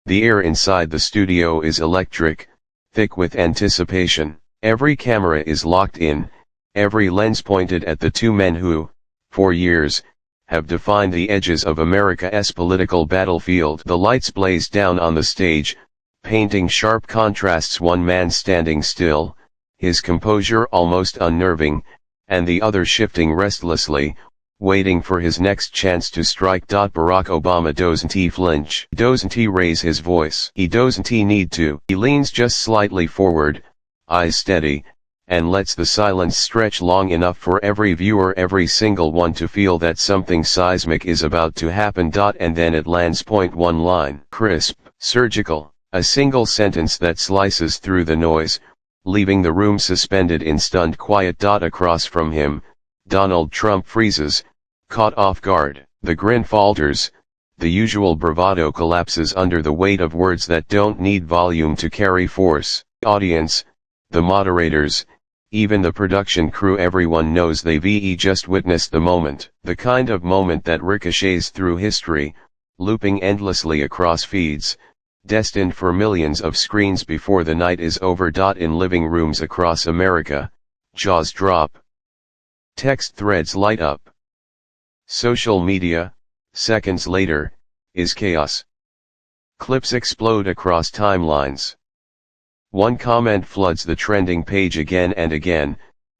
The air inside the studio is electric, thick with anticipation. Every camera is locked in, every lens pointed at the two men who, for years, have defined the edges of America's political battlefield. The lights blaze down on the stage, painting sharp contrasts, one man standing still, his composure almost unnerving, and the other shifting restlessly, waiting for his next chance to strike. Barack Obama doesn't flinch. Doesn't raise his voice. He doesn't need to. He leans just slightly forward, eyes steady, and lets the silence stretch long enough for every viewer, every single one, to feel that something seismic is about to happen. And then it lands. One line. Crisp, surgical, a single sentence that slices through the noise, leaving the room suspended in stunned quiet. Across from him, Donald Trump freezes, caught off guard. The grin falters, the usual bravado collapses under the weight of words that don't need volume to carry force. The audience, the moderators, even the production crew, everyone knows they've just witnessed the moment. The kind of moment that ricochets through history, looping endlessly across feeds, destined for millions of screens before the night is over. In living rooms across America, jaws drop. Text threads light up. Social media, seconds later, is chaos. Clips explode across timelines. One comment floods the trending page again and again.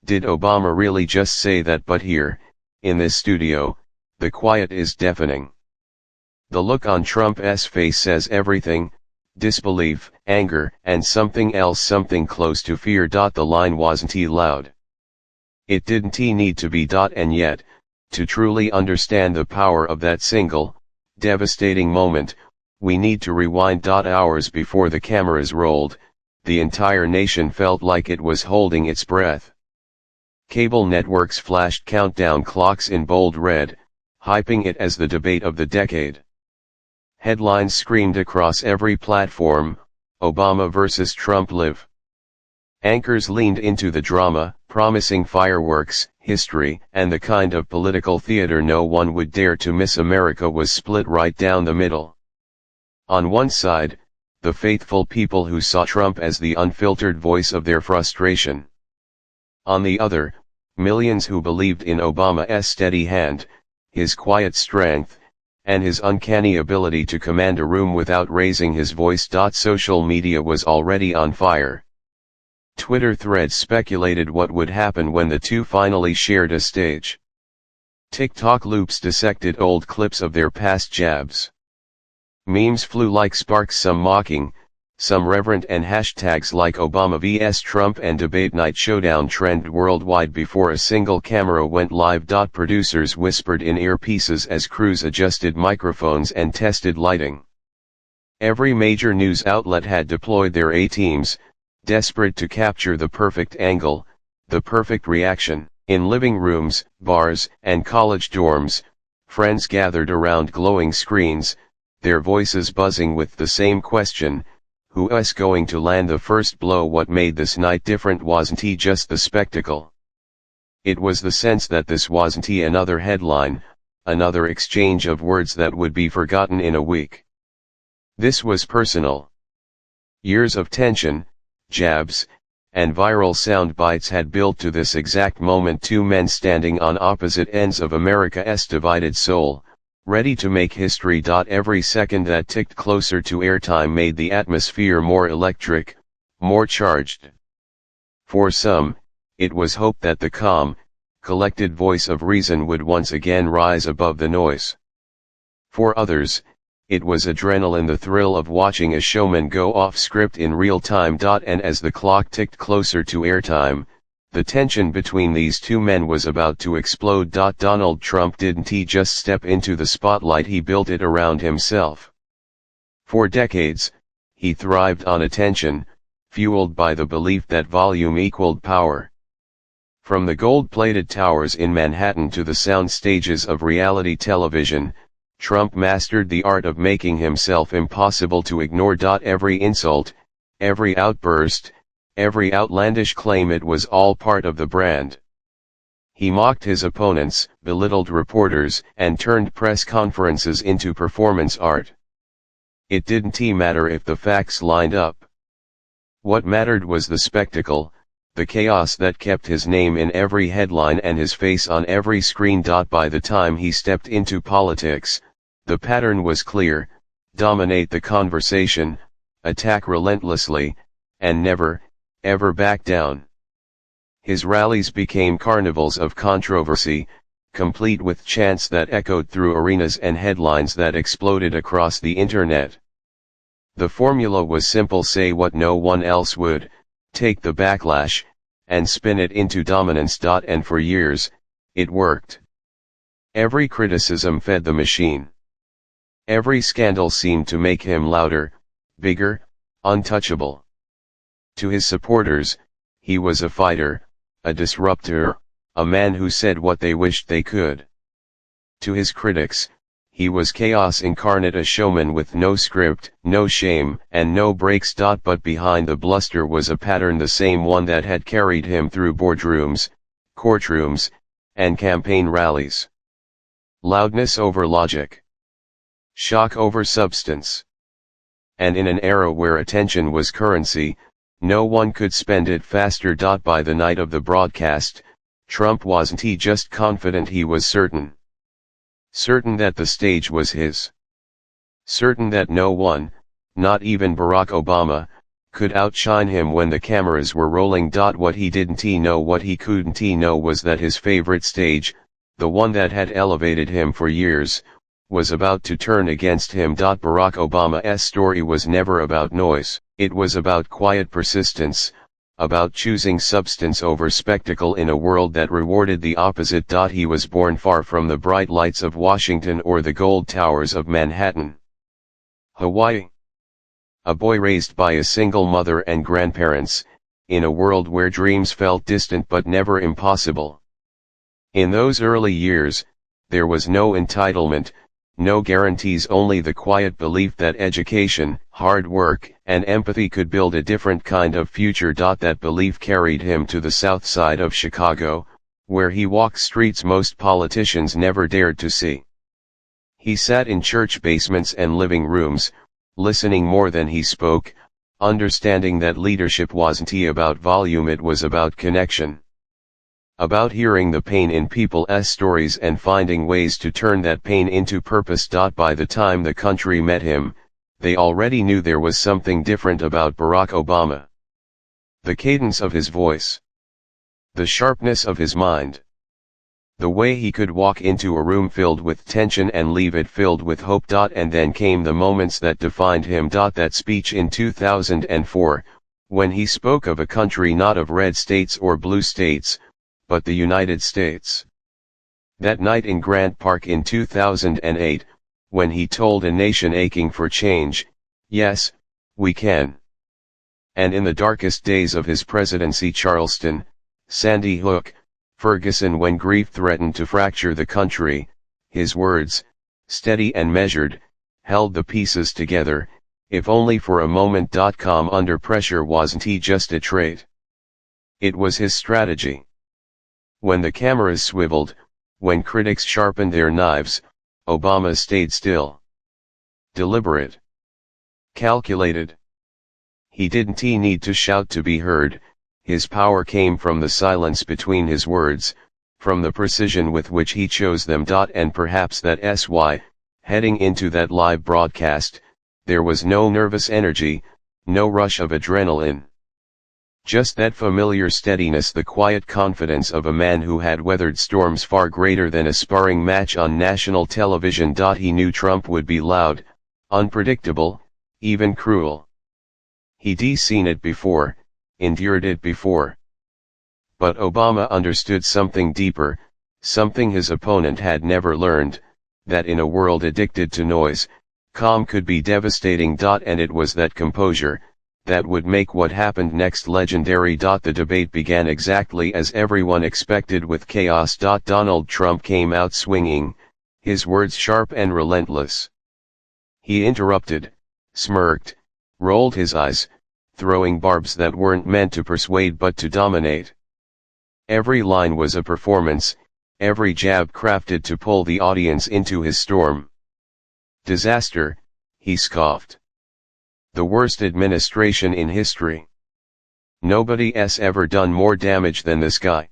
Did Obama really just say that? But here, in this studio, the quiet is deafening. The look on Trump's face says everything: disbelief, anger, and something else, something close to fear. The line wasn't loud. It didn't need to be. And yet, to truly understand the power of that single, devastating moment, we need to rewind. Hours before the cameras rolled, the entire nation felt like it was holding its breath. Cable networks flashed countdown clocks in bold red, hyping it as the debate of the decade. Headlines screamed across every platform: Obama versus Trump live. Anchors leaned into the drama, promising fireworks, history, and the kind of political theater no one would dare to miss. America was split right down the middle. On one side, the faithful people who saw Trump as the unfiltered voice of their frustration. On the other, millions who believed in Obama's steady hand, his quiet strength, and his uncanny ability to command a room without raising his voice. Social media was already on fire. Twitter threads speculated what would happen when the two finally shared a stage. TikTok loops dissected old clips of their past jabs. Memes flew like sparks, some mocking, some reverent, and hashtags like Obama vs Trump and Debate Night Showdown trended worldwide before a single camera went live. Producers whispered in earpieces as crews adjusted microphones and tested lighting. Every major news outlet had deployed their A-teams, desperate to capture the perfect angle, the perfect reaction. In living rooms, bars, and college dorms, friends gathered around glowing screens, their voices buzzing with the same question: who's going to land the first blow? What made this night different wasn't just the spectacle. It was the sense that this wasn't another headline, another exchange of words that would be forgotten in a week. This was personal. Years of tension, jabs, and viral sound bites had built to this exact moment. Two men standing on opposite ends of America's divided soul, ready to make history. Every second that ticked closer to airtime made the atmosphere more electric, more charged. For some, it was hope that the calm, collected voice of reason would once again rise above the noise. For others, it was adrenaline, the thrill of watching a showman go off script in real time. And as the clock ticked closer to airtime, the tension between these two men was about to explode. Donald Trump didn't just step into the spotlight, he built it around himself. For decades, he thrived on attention, fueled by the belief that volume equaled power. From the gold-plated towers in Manhattan to the sound stages of reality television, Trump mastered the art of making himself impossible to ignore. Every insult, every outburst, every outlandish claim, it was all part of the brand. He mocked his opponents, belittled reporters, and turned press conferences into performance art. It didn't matter if the facts lined up. What mattered was the spectacle, the chaos that kept his name in every headline and his face on every screen. By the time he stepped into politics, the pattern was clear: dominate the conversation, attack relentlessly, and never, ever back down. His rallies became carnivals of controversy, complete with chants that echoed through arenas and headlines that exploded across the internet. The formula was simple: say what no one else would, take the backlash, and spin it into dominance. And for years, it worked. Every criticism fed the machine. Every scandal seemed to make him louder, bigger, untouchable. To his supporters, he was a fighter, a disruptor, a man who said what they wished they could. To his critics, he was chaos incarnate, a showman with no script, no shame, and no breaks. But behind the bluster was a pattern, the same one that had carried him through boardrooms, courtrooms, and campaign rallies. Loudness over logic. Shock over substance. And in an era where attention was currency, no one could spend it faster. By the night of the broadcast, Trump wasn't just confident, he was certain. Certain that the stage was his. Certain that no one, not even Barack Obama, could outshine him when the cameras were rolling. What he didn't know, what he couldn't know, was that his favorite stage, the one that had elevated him for years, was about to turn against him. Barack Obama's story was never about noise, it was about quiet persistence, about choosing substance over spectacle in a world that rewarded the opposite. He was born far from the bright lights of Washington or the gold towers of Manhattan. Hawaii. A boy raised by a single mother and grandparents, in a world where dreams felt distant but never impossible. In those early years, there was no entitlement, no guarantees, only the quiet belief that education, hard work, and empathy could build a different kind of future. That belief carried him to the south side of Chicago, where he walked streets most politicians never dared to see. He sat in church basements and living rooms, listening more than he spoke, understanding that leadership wasn't about volume, it was about connection. About hearing the pain in people's stories and finding ways to turn that pain into purpose. By the time the country met him, they already knew there was something different about Barack Obama. The cadence of his voice. The sharpness of his mind. The way he could walk into a room filled with tension and leave it filled with hope. And then came the moments that defined him. That speech in 2004, when he spoke of a country not of red states or blue states, but the United States. That night in Grant Park in 2008, when he told a nation aching for change, yes, we can. And in the darkest days of his presidency, Charleston, Sandy Hook, Ferguson, when grief threatened to fracture the country, his words, steady and measured, held the pieces together, if only for a moment. Calm under pressure wasn't just a trait. It was his strategy. When the cameras swiveled, when critics sharpened their knives, Obama stayed still. Deliberate. Calculated. He didn't need to shout to be heard, his power came from the silence between his words, from the precision with which he chose them. And perhaps that's why, heading into that live broadcast, there was no nervous energy, no rush of adrenaline. Just that familiar steadiness, the quiet confidence of a man who had weathered storms far greater than a sparring match on national television. He knew Trump would be loud, unpredictable, even cruel. He'd seen it before, endured it before. But Obama understood something deeper, something his opponent had never learned, that in a world addicted to noise, calm could be devastating. And it was that composure that would make what happened next legendary. The debate began exactly as everyone expected, with chaos. Donald Trump came out swinging, his words sharp and relentless. He interrupted, smirked, rolled his eyes, throwing barbs that weren't meant to persuade but to dominate. Every line was a performance, every jab crafted to pull the audience into his storm. Disaster, he scoffed. The worst administration in history. Nobody's ever done more damage than this guy.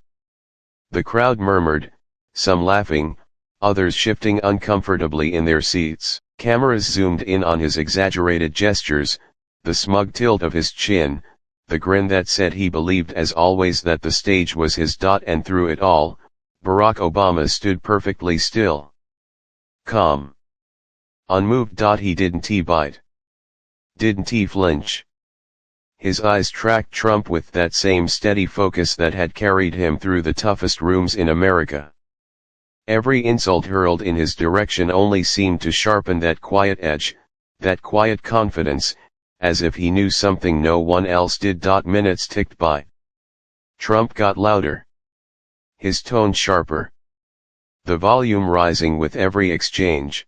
The crowd murmured, some laughing, others shifting uncomfortably in their seats. Cameras zoomed in on his exaggerated gestures, the smug tilt of his chin, the grin that said he believed as always that the stage was his. And through it all, Barack Obama stood perfectly still. Calm. Unmoved. He didn't bite. Didn't flinch. His eyes tracked Trump with that same steady focus that had carried him through the toughest rooms in America. Every insult hurled in his direction only seemed to sharpen that quiet edge, that quiet confidence, as if he knew something no one else did. Minutes ticked by. Trump got louder. His tone sharper. The volume rising with every exchange.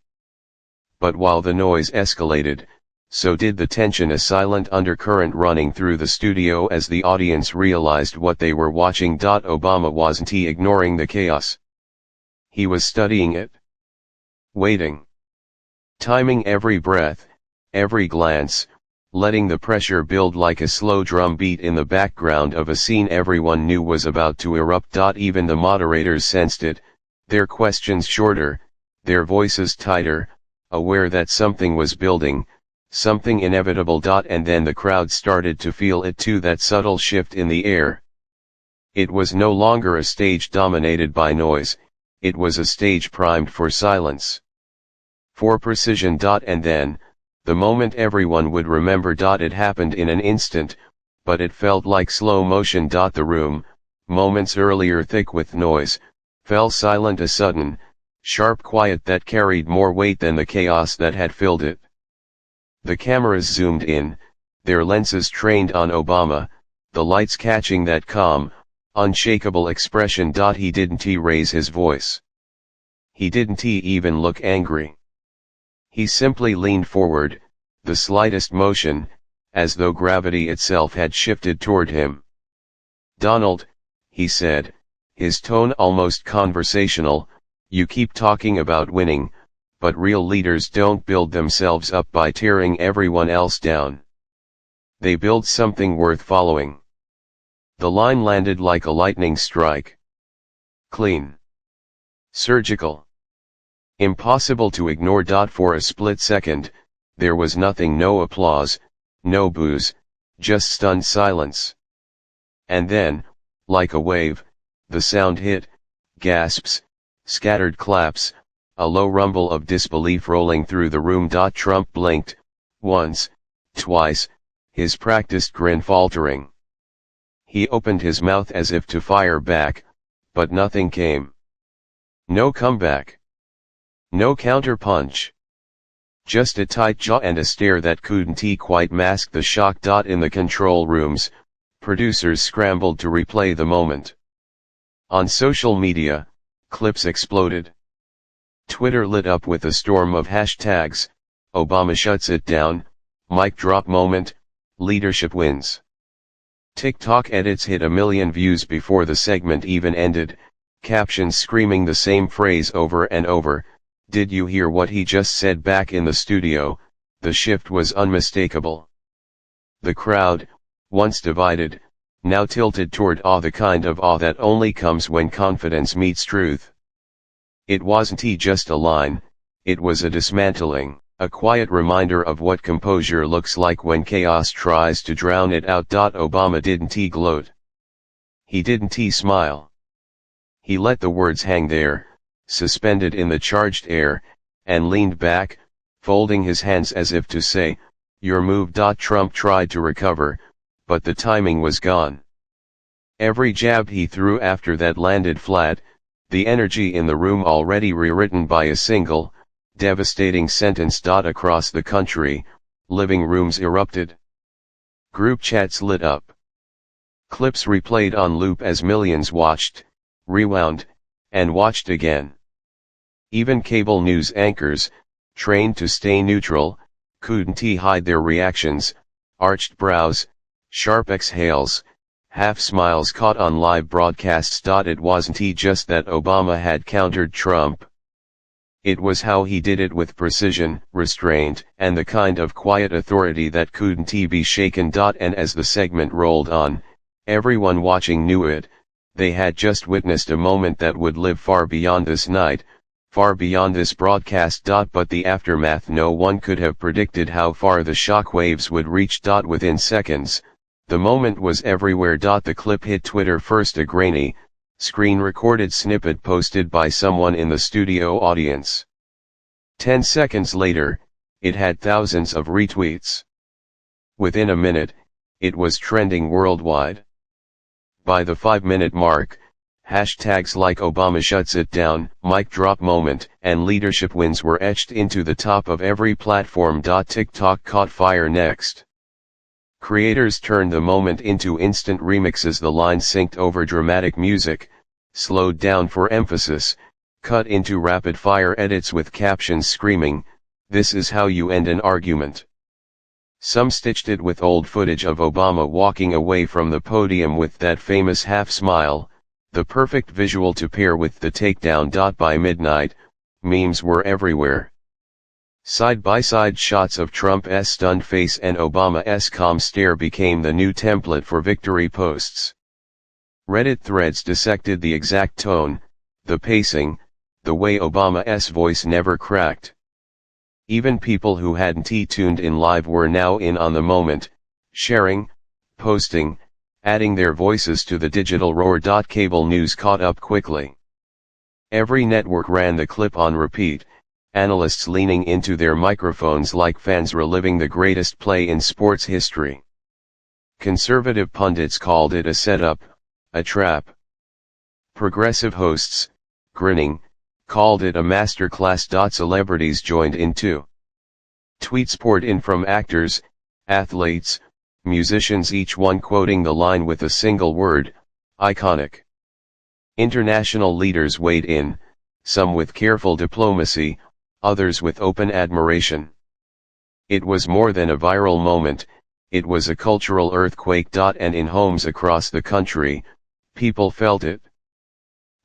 But while the noise escalated, so did the tension, a silent undercurrent running through the studio as the audience realized what they were watching. Obama wasn't ignoring the chaos. He was studying it. Waiting. Timing every breath, every glance, letting the pressure build like a slow drum beat in the background of a scene everyone knew was about to erupt. Even the moderators sensed it, their questions shorter, their voices tighter, aware that something was building, something inevitable. And then the crowd started to feel it too, that subtle shift in the air. It was no longer a stage dominated by noise, it was a stage primed for silence. For precision. And then, the moment everyone would remember. It happened in an instant, but it felt like slow motion. The room, moments earlier thick with noise, fell silent, a sudden, sharp quiet that carried more weight than the chaos that had filled it. The cameras zoomed in, their lenses trained on Obama, the lights catching that calm, unshakable expression. He didn't raise his voice. He didn't even look angry. He simply leaned forward, the slightest motion, as though gravity itself had shifted toward him. Donald, he said, his tone almost conversational, you keep talking about winning, but real leaders don't build themselves up by tearing everyone else down. They build something worth following. The line landed like a lightning strike. Clean. Surgical. Impossible to ignore. For a split second, there was nothing, no applause, no boos, just stunned silence. And then, like a wave, the sound hit, gasps, scattered claps, a low rumble of disbelief rolling through the room. Trump blinked, once, twice, his practiced grin faltering. He opened his mouth as if to fire back, but nothing came. No comeback. No counterpunch. Just a tight jaw and a stare that couldn't quite mask the shock. In the control rooms, producers scrambled to replay the moment. On social media, clips exploded. Twitter lit up with a storm of hashtags, Obama shuts it down, mic drop moment, leadership wins. TikTok edits hit 1 million views before the segment even ended, captions screaming the same phrase over and over, did you hear what he just said? Back in the studio, the shift was unmistakable. The crowd, once divided, now tilted toward awe, the kind of awe that only comes when confidence meets truth. It wasn't just a line, it was a dismantling, a quiet reminder of what composure looks like when chaos tries to drown it out. Obama didn't gloat. He didn't smile. He let the words hang there, suspended in the charged air, and leaned back, folding his hands as if to say, your move. Trump tried to recover, but the timing was gone. Every jab he threw after that landed flat, the energy in the room already rewritten by a single, devastating sentence. Across the country, living rooms erupted. Group chats lit up. Clips replayed on loop as millions watched, rewound, and watched again. Even cable news anchors, trained to stay neutral, couldn't hide their reactions, arched brows, sharp exhales, half smiles caught on live broadcasts. It wasn't just that Obama had countered Trump. It was how he did it with precision, restraint, and the kind of quiet authority that couldn't be shaken. And as the segment rolled on, everyone watching knew it. They had just witnessed a moment that would live far beyond this night, far beyond this broadcast. But the aftermath, no one could have predicted how far the shockwaves would reach. Within seconds, the moment was everywhere. The clip hit Twitter first, a grainy, screen-recorded snippet posted by someone in the studio audience. 10 seconds later, it had thousands of retweets. Within a minute, it was trending worldwide. By the 5-minute mark, hashtags like Obama shuts it down, mic drop moment, and leadership wins were etched into the top of every platform. TikTok caught fire next. Creators turned the moment into instant remixes. The lines synced over dramatic music, slowed down for emphasis, cut into rapid-fire edits with captions screaming, "This is how you end an argument." Some stitched it with old footage of Obama walking away from the podium with that famous half-smile, the perfect visual to pair with the takedown. By midnight, memes were everywhere. Side-by-side shots of Trump's stunned face and Obama's calm stare became the new template for victory posts. Reddit threads dissected the exact tone, the pacing, the way Obama's voice never cracked. Even people who hadn't tuned in live were now in on the moment, sharing, posting, adding their voices to the digital roar. Cable news caught up quickly. Every network ran the clip on repeat, analysts leaning into their microphones like fans reliving the greatest play in sports history. Conservative pundits called it a setup, a trap. Progressive hosts, grinning, called it a masterclass. Celebrities joined in too. Tweets poured in from actors, athletes, musicians, each one quoting the line with a single word, iconic. International leaders weighed in, some with careful diplomacy, others with open admiration. It was more than a viral moment, it was a cultural earthquake. And in homes across the country, people felt it.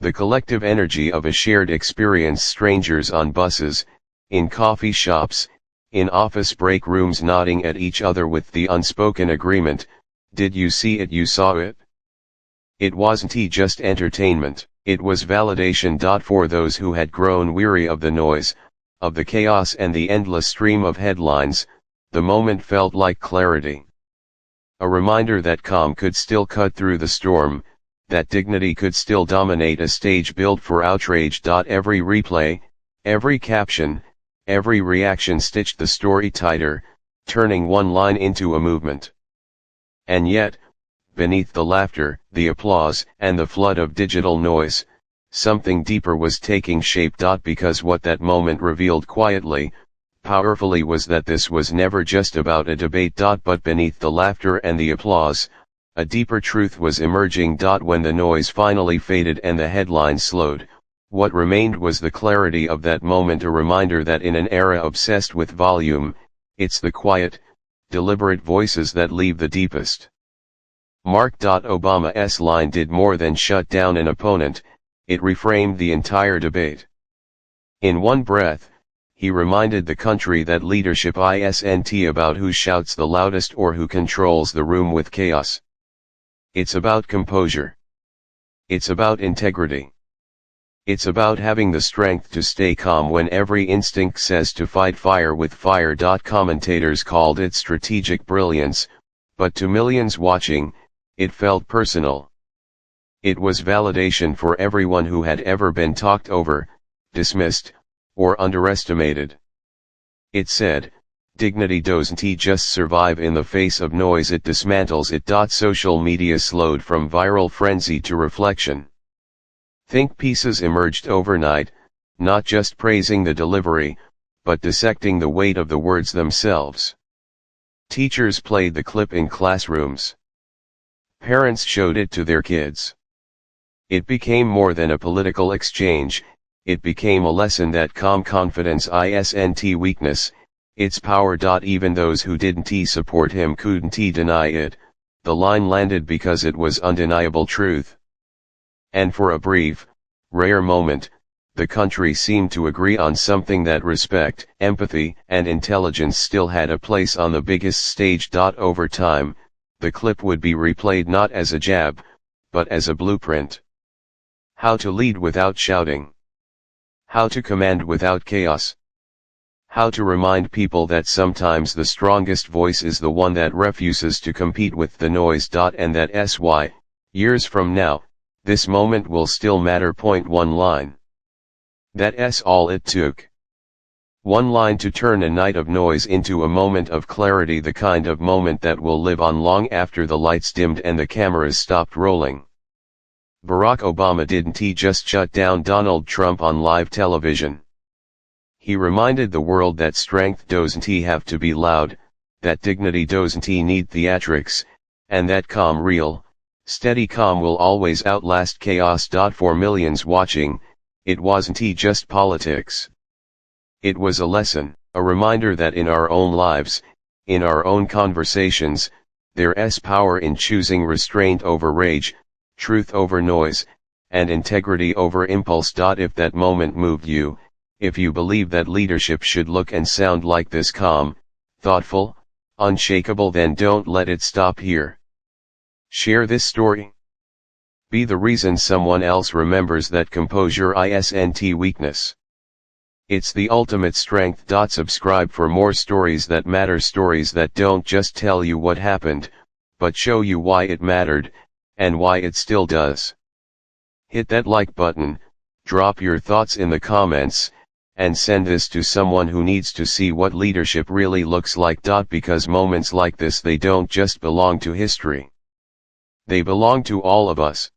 The collective energy of a shared experience, strangers on buses, in coffee shops, in office break rooms nodding at each other with the unspoken agreement, "Did you see it? You saw it?" It wasn't just entertainment, it was validation. For those who had grown weary of the noise, of the chaos and the endless stream of headlines, the moment felt like clarity. A reminder that calm could still cut through the storm, that dignity could still dominate a stage built for outrage. Every replay, every caption, every reaction stitched the story tighter, turning one line into a movement. And yet, beneath the laughter, the applause, and the flood of digital noise, something deeper was taking shape. Because what that moment revealed quietly, powerfully, was that this was never just about a debate. But beneath the laughter and the applause, a deeper truth was emerging. When the noise finally faded and the headlines slowed, what remained was the clarity of that moment, a reminder that in an era obsessed with volume, it's the quiet, deliberate voices that leave the deepest mark. Obama's line did more than shut down an opponent, it reframed the entire debate. In one breath, he reminded the country that leadership isn't about who shouts the loudest or who controls the room with chaos. It's about composure. It's about integrity. It's about having the strength to stay calm when every instinct says to fight fire with fire. Commentators called it strategic brilliance, but to millions watching, it felt personal. It was validation for everyone who had ever been talked over, dismissed, or underestimated. It said, dignity doesn't just survive in the face of noise, it dismantles it. Social media slowed from viral frenzy to reflection. Think pieces emerged overnight, not just praising the delivery, but dissecting the weight of the words themselves. Teachers played the clip in classrooms. Parents showed it to their kids. It became more than a political exchange, it became a lesson that calm confidence isn't weakness, it's power. Even those who didn't support him couldn't deny it, the line landed because it was undeniable truth. And for a brief, rare moment, the country seemed to agree on something, that respect, empathy, and intelligence still had a place on the biggest stage. Over time, the clip would be replayed not as a jab, but as a blueprint. How to lead without shouting. How to command without chaos. How to remind people that sometimes the strongest voice is the one that refuses to compete with the noise. And that's why, years from now, this moment will still matter. One line. That's all it took. One line to turn a night of noise into a moment of clarity, the kind of moment that will live on long after the lights dimmed and the cameras stopped rolling. Barack Obama didn't just shut down Donald Trump on live television. He reminded the world that strength doesn't have to be loud, that dignity doesn't need theatrics, and that calm, real, steady calm will always outlast chaos. For millions watching, it wasn't just politics. It was a lesson, a reminder that in our own lives, in our own conversations, there's power in choosing restraint over rage, truth over noise, and integrity over impulse. If that moment moved you, if you believe that leadership should look and sound like this, calm, thoughtful, unshakable, then don't let it stop here. Share this story. Be the reason someone else remembers that composure isn't weakness. It's the ultimate strength. Subscribe for more stories that matter, stories that don't just tell you what happened, but show you why it mattered, and why it still does. Hit that like button, drop your thoughts in the comments, and send this to someone who needs to see what leadership really looks like. Because moments like this, they don't just belong to history. They belong to all of us.